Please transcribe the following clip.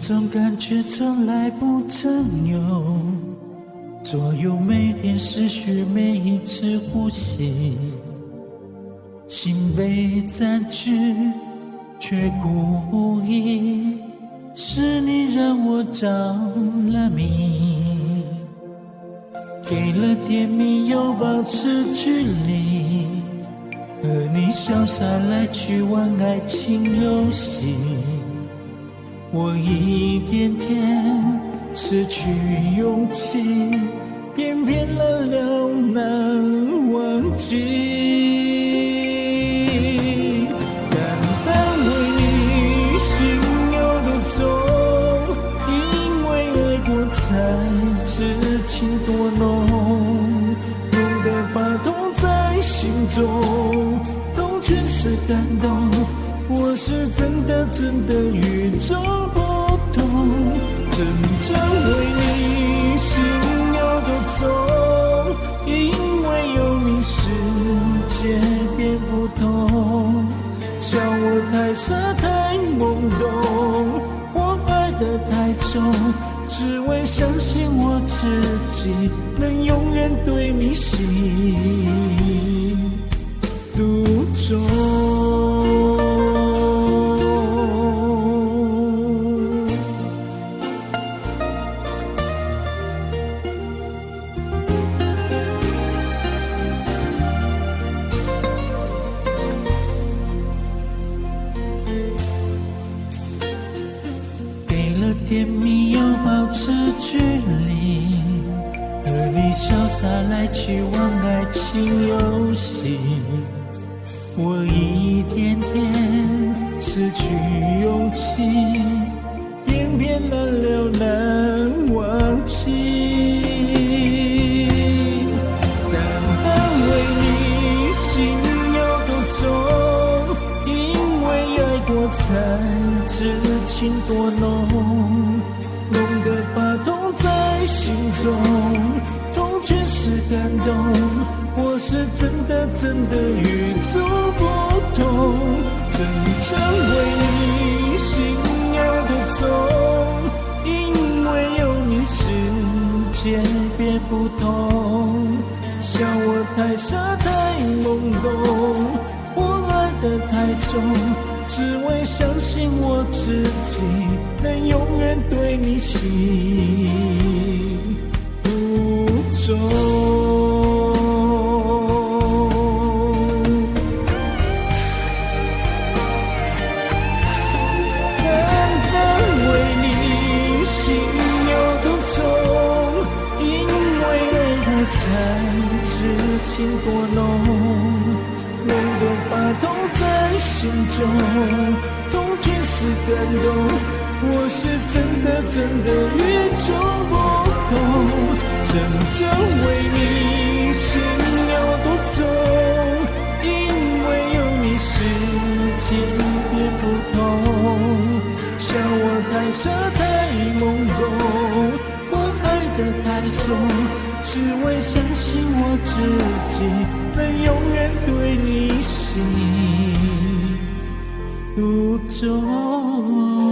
种感觉从来不曾有，左右每天失去每一次呼吸，心被占据却故意，是你让我着了迷，给了甜蜜又保持距离，和你潇洒来去玩爱情游戏，我一点点失去勇气，偏偏难了难忘记。单单为你心有独钟，因为爱过才知情多浓，浓得发痛在心中，痛却是感动。我是真的与众不同，真正为你心有多重，因为有你世界变不同。笑我太傻太懵懂，我爱得太重，只为相信我自己能永远对你心独钟。甜蜜又保持距离，和你潇洒来去玩爱情游戏，我一点点失去勇气，偏偏难了难忘记。单单为你心有多重，因为爱过才知情多浓，浓得发痛在心中，痛却是感动。我是真的与众不同，真正为你心有多重，因为有你世界变不同。笑我太傻太懵懂，我爱得太重，只为相信我自己能永远对你心独钟。单单为你心有多重，因为爱过才知情多浓，浓得发痛在心中，痛却是感动。我是真的与众不同，真正为你心有多重，因为有你世界变不同。笑我太傻太懵懂，我爱得太重，只为相信我自己能永远对你心独钟。